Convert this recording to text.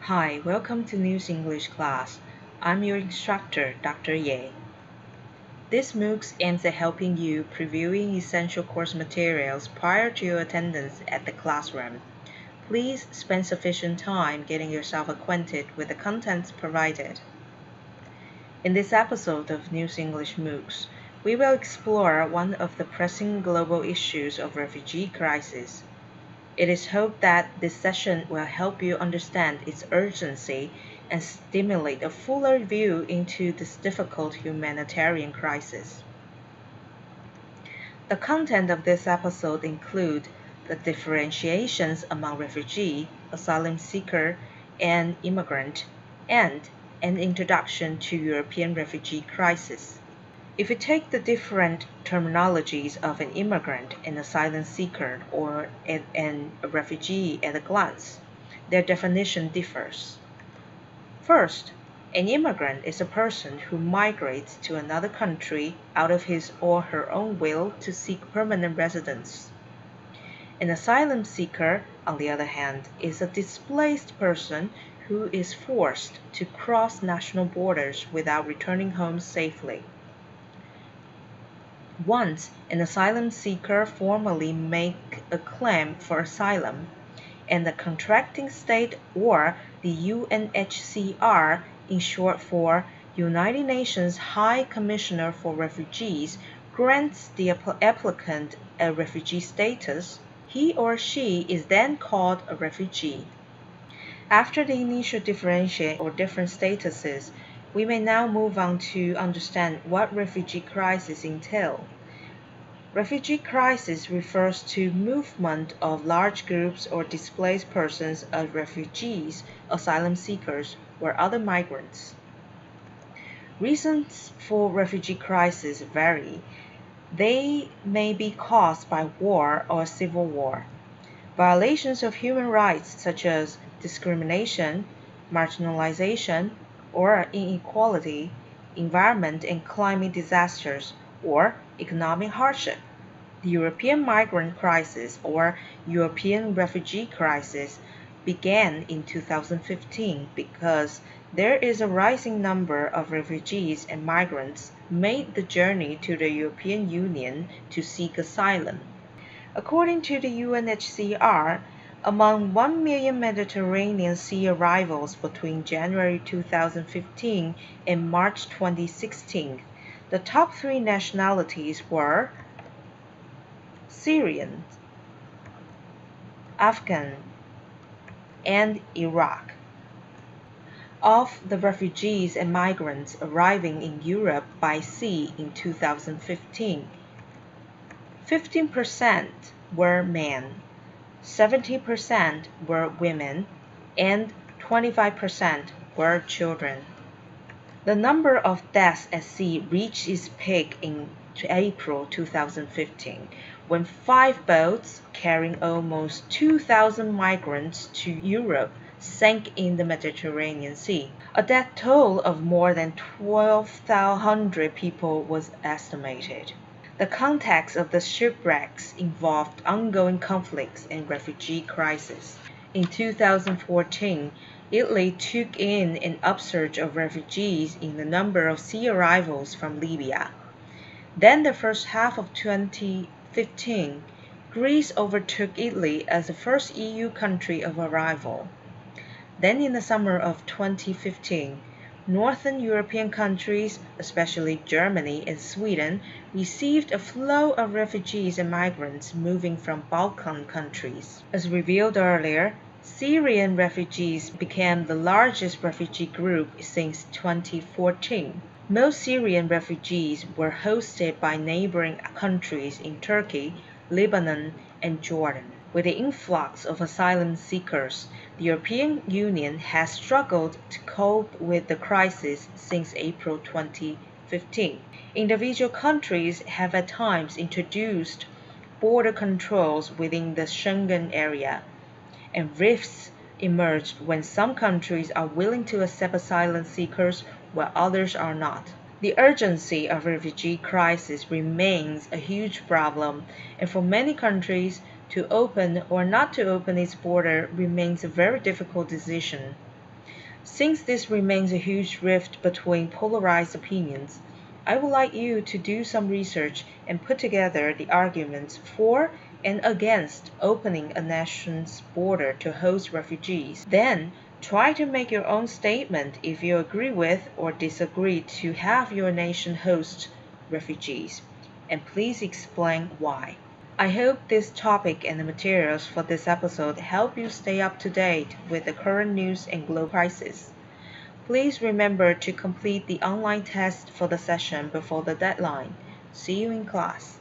Hi, welcome to News English class. I'm your instructor, Dr. Ye. This MOOCS aims at helping you previewing essential course materials prior to your attendance at the classroom. Please spend sufficient time getting yourself acquainted with the contents provided. In this episode of News English MOOCS, we will explore one of the pressing global issues of refugee crisis. It is hoped that this session will help you understand its urgency and stimulate a fuller view into this difficult humanitarian crisis. The content of this episode include the differentiations among refugee, asylum seeker, and immigrant, and an introduction to European refugee crisis. If you take the different terminologies of an immigrant, an asylum seeker, or a refugee at a glance, their definition differs. First, an immigrant is a person who migrates to another country out of his or her own will to seek permanent residence. An asylum seeker, on the other hand, is a displaced person who is forced to cross national borders without returning home safely. Once an asylum seeker formally makes a claim for asylum, and the contracting state or the UNHCR, in short for United Nations High Commissioner for Refugees, grants the applicant a refugee status, he or she is then called a refugee. After the initial differentiation or different statuses, we may now move on to understand what refugee crisis entail. Refugee crisis refers to movement of large groups or displaced persons as refugees, asylum seekers, or other migrants. Reasons for refugee crisis vary. They may be caused by war or civil war, violations of human rights such as discrimination, marginalization, or inequality, environment and climate disasters, or economic hardship. The European migrant crisis or European refugee crisis began in 2015 because there is a rising number of refugees and migrants made the journey to the European Union to seek asylum. According to the UNHCR, among 1 million Mediterranean Sea arrivals between January 2015 and March 2016, the top three nationalities were Syrian, Afghan, and Iraq. Of the refugees and migrants arriving in Europe by sea in 2015, 15% were men, 70% were women, and 25% were children. The number of deaths at sea reached its peak in April 2015, when 5 boats carrying almost 2,000 migrants to Europe sank in the Mediterranean Sea. A death toll of more than 1,200 people was estimated. The context of the shipwrecks involved ongoing conflicts and refugee crisis. In 2014, Italy took in an upsurge of refugees in the number of sea arrivals from Libya. Then the first half of 2015, Greece overtook Italy as the first EU country of arrival. Then in the summer of 2015, Northern European countries, especially Germany and Sweden, received a flow of refugees and migrants moving from Balkan countries. As revealed earlier, Syrian refugees became the largest refugee group since 2014. Most Syrian refugees were hosted by neighboring countries in Turkey, Lebanon, and Jordan. With the influx of asylum seekers, the European Union has struggled to cope with the crisis since April 2015. Individual countries have at times introduced border controls within the Schengen area, and rifts emerged when some countries are willing to accept asylum seekers while others are not. The urgency of refugee crisis remains a huge problem, and for many countries, to open or not to open its border remains a very difficult decision. Since this remains a huge rift between polarized opinions, I would like you to do some research and put together the arguments for and against opening a nation's border to host refugees. Then, try to make your own statement if you agree with or disagree to have your nation host refugees, and please explain why. I hope this topic and the materials for this episode help you stay up to date with the current news and global crisis. Please remember to complete the online test for the session before the deadline. See you in class.